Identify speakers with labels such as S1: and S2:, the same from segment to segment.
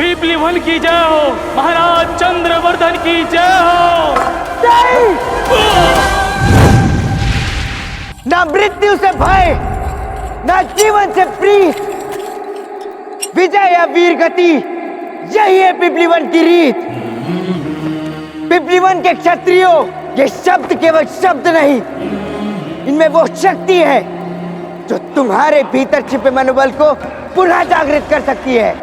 S1: पीपली one की जय हो, महाराज चंद्रवर्धन की जय हो।
S2: ना मृत्यु से भय, ना जीवन से प्रीत, विजय या वीर गति, यही है पिपलीवन की रीत। पिपलीवन के क्षत्रियों, ये शब्द केवल शब्द नहीं, इनमें वो शक्ति है जो तुम्हारे भीतर छिपे मनोबल को पुनः जागृत कर सकती है।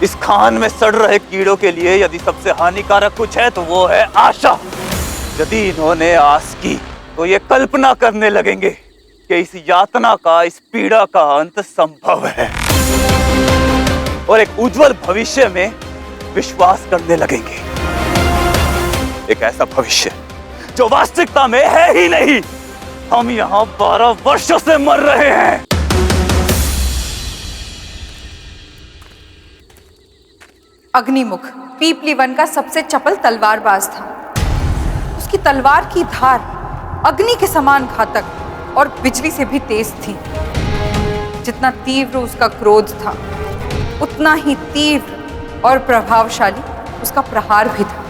S3: इस खान में सड़ रहे कीड़ों के लिए यदि सबसे हानिकारक कुछ है तो वो है आशा। यदि इन्होंने आस की तो ये कल्पना करने लगेंगे कि इस यातना का, इस पीड़ा का अंत संभव है, और एक उज्जवल भविष्य में विश्वास करने लगेंगे। एक ऐसा भविष्य जो वास्तविकता में है ही नहीं। हम यहाँ 12 वर्षों से मर रहे हैं।
S4: अग्निमुख पीपली वन का सबसे चपल तलवारबाज था। उसकी तलवार की धार अग्नि के समान घातक और बिजली से भी तेज थी। जितना तीव्र उसका क्रोध था, उतना ही तीव्र और प्रभावशाली उसका प्रहार भी था।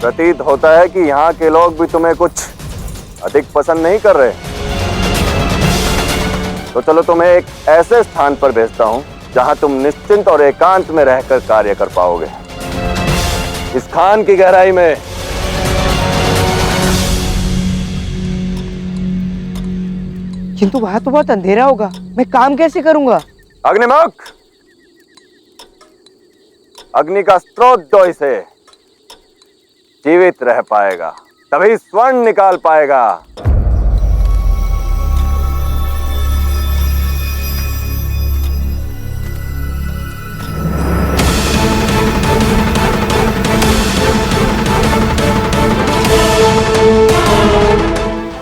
S5: प्रतीत होता है कि यहाँ के लोग भी तुम्हें कुछ अधिक पसंद नहीं कर रहे। तो चलो तुम्हें एक ऐसे स्थान पर भेजता हूँ जहाँ तुम निश्चिंत और एकांत में रहकर कार्य कर पाओगे। इस खान की गहराई में
S2: किंतु वहां तो बहुत अंधेरा होगा, मैं काम कैसे करूंगा?
S5: अग्निमुख, अग्नि का स्रोत जो इसे जीवित रह पाएगा, तभी स्वर्ण निकाल पाएगा।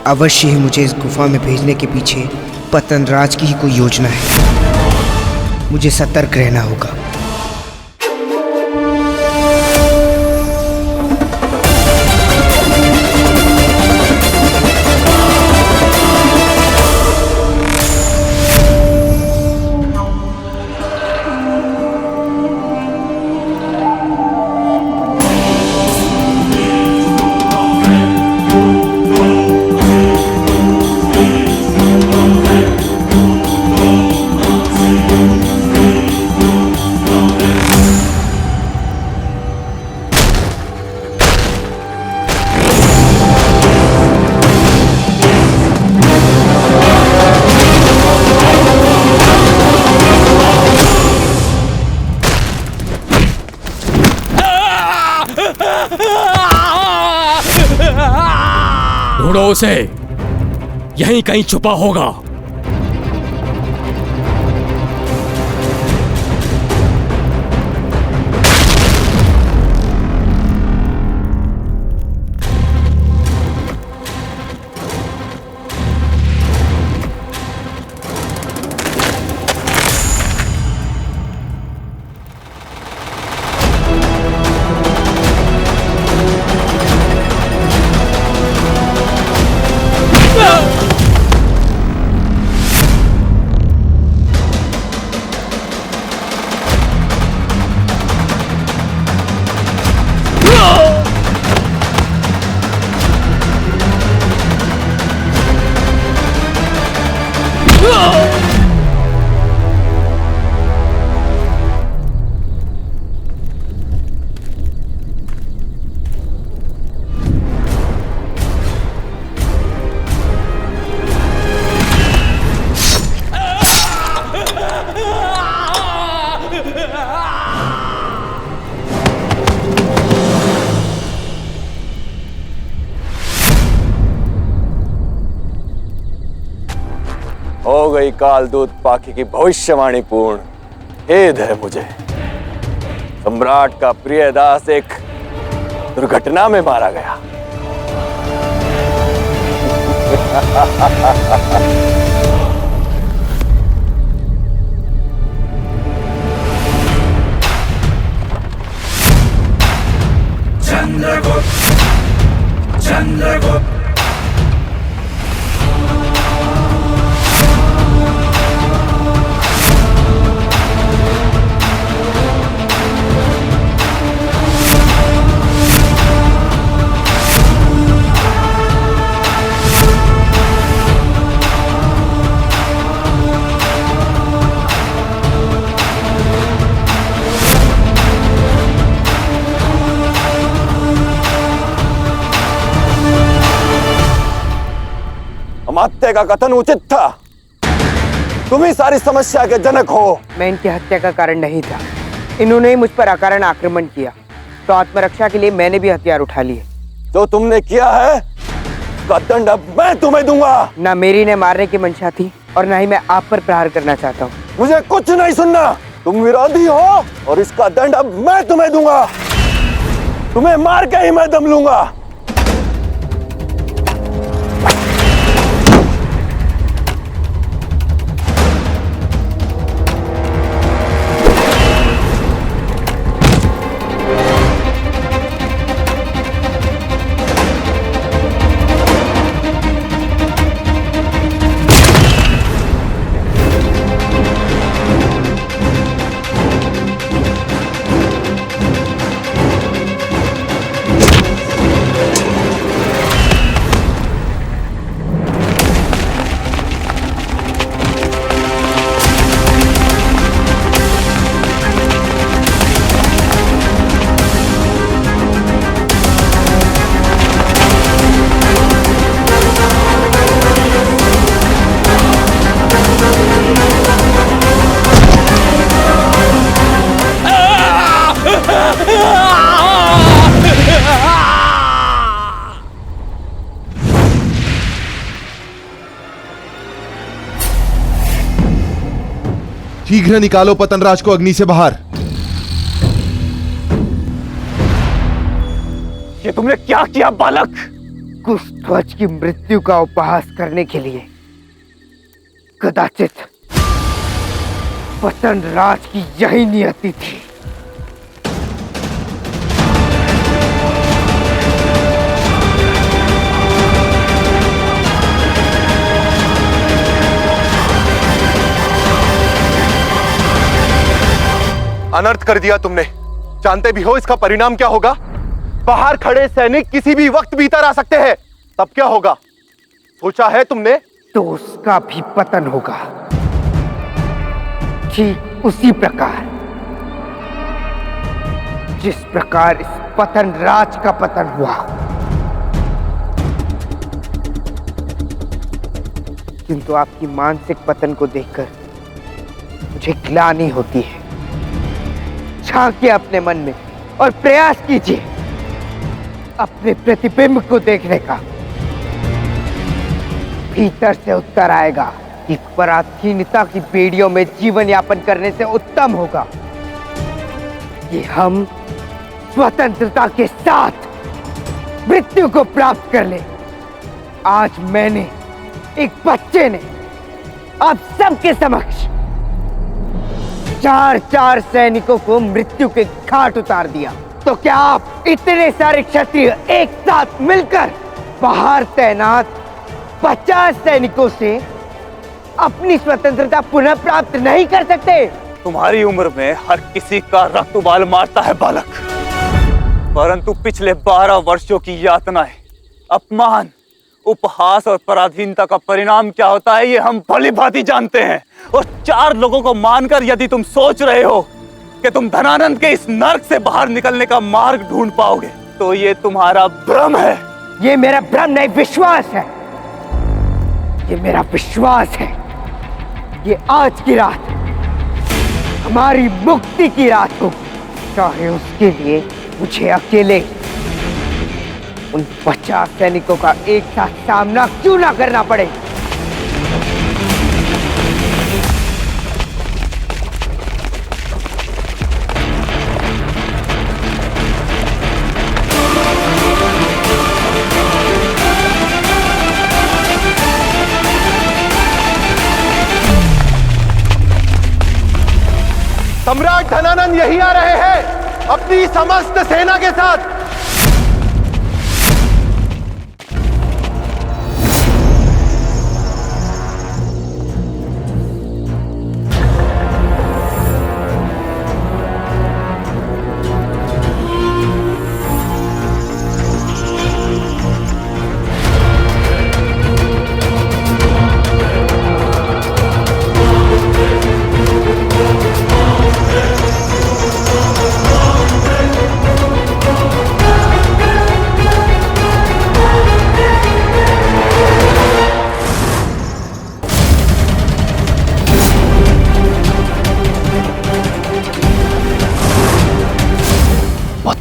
S6: अवश्य ही मुझे इस गुफा में भेजने के पीछे पतनराज की ही कोई योजना है। मुझे सतर्क रहना होगा।
S1: ढूंढो उसे, यहीं कहीं छुपा होगा।
S5: हो गई कालदूत पाखी की भविष्यवाणी पूर्ण। खेद है मुझे, सम्राट का प्रिय दास एक दुर्घटना में मारा गया। अमात्य का कथन उचित था। तुम ही सारी समस्या के जनक हो।
S2: मैं इनकी हत्या का कारण नहीं था। इन्होंने ही मुझ पर अकारण आक्रमण किया, तो आत्मरक्षा के लिए मैंने भी हथियार उठा लिए।
S5: जो तुमने किया है उसका दंड अब मैं तुम्हें दूंगा।
S2: ना मेरी ने मारने की मंशा थी और ना ही मैं आप पर प्रहार करना चाहता हूँ।
S5: मुझे कुछ नहीं सुनना। तुम विरोधी हो और इसका दंड अब मैं तुम्हें दूंगा। तुम्हें मार के ही मैं दम लूंगा।
S7: शीघ्र निकालो पतनराज को अग्नि से बाहर।
S3: ये तुमने क्या किया बालक?
S2: कुशध्वज की मृत्यु का उपहास करने के लिए कदाचित पतनराज की यही नियति थी।
S7: अनर्थ कर दिया तुमने। जानते भी हो इसका परिणाम क्या होगा? बाहर खड़े सैनिक किसी भी वक्त भीतर आ सकते हैं। तब क्या होगा सोचा है तुमने?
S2: तो उसका भी पतन होगा, ठीक उसी प्रकार जिस प्रकार इस पतनराज का पतन हुआ। किंतु आपकी मानसिक पतन को देखकर मुझे ग्लानि होती है। झांकिए अपने मन में और प्रयास कीजिए अपने प्रतिबिंब को देखने का। भीतर से उत्तर आएगा कि पराधीनता की बेड़ियों में जीवन यापन करने से उत्तम होगा कि हम स्वतंत्रता के साथ मृत्यु को प्राप्त कर ले। आज मैंने, एक बच्चे ने आप सबके समक्ष 4-4 सैनिकों को मृत्यु के घाट उतार दिया। तो क्या आप इतने सारे क्षत्रिय एक साथ मिलकर बाहर तैनात 50 सैनिकों से अपनी स्वतंत्रता पुनः प्राप्त नहीं कर सकते?
S3: तुम्हारी उम्र में हर किसी का रक्त उबाल मारता है बालक, परंतु पिछले 12 वर्षों की यातनाएं, अपमान, उपहास और पराधीनता का परिणाम क्या होता है ये हम भली भांति जानते हैं। और 4 लोगों को मानकर यदि तुम सोच रहे हो कि तुम धनानंद के इस नर्क से बाहर निकलने का मार्ग ढूंढ पाओगे तो ये तुम्हारा भ्रम है।
S2: ये मेरा भ्रम नहीं, विश्वास है। ये मेरा विश्वास है। ये आज की रात हमारी मुक्ति की रात हो, चाहे उसके लिए मुझे अकेले उन 50 सैनिकों का एक साथ सामना क्यों ना करना पड़े।
S7: सम्राट धनानंद यही आ रहे हैं अपनी समस्त सेना के साथ।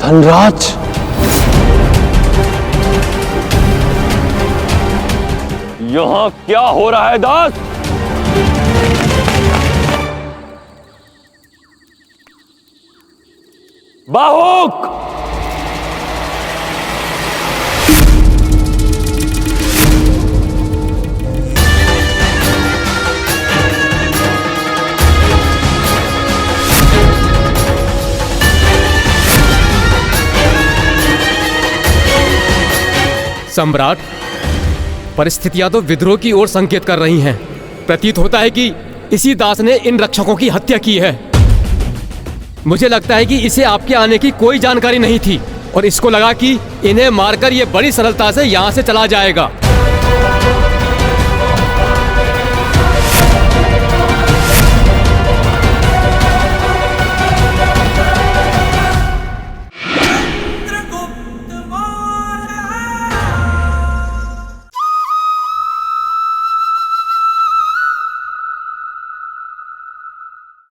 S5: धनराज, यहां क्या हो रहा है दास? बाहुक!
S8: सम्राट, परिस्थितियां तो विद्रोह की ओर संकेत कर रही हैं। प्रतीत होता है कि इसी दास ने इन रक्षकों की हत्या की है। मुझे लगता है कि इसे आपके आने की कोई जानकारी नहीं थी और इसको लगा कि इन्हें मारकर ये बड़ी सरलता से यहां से चला जाएगा।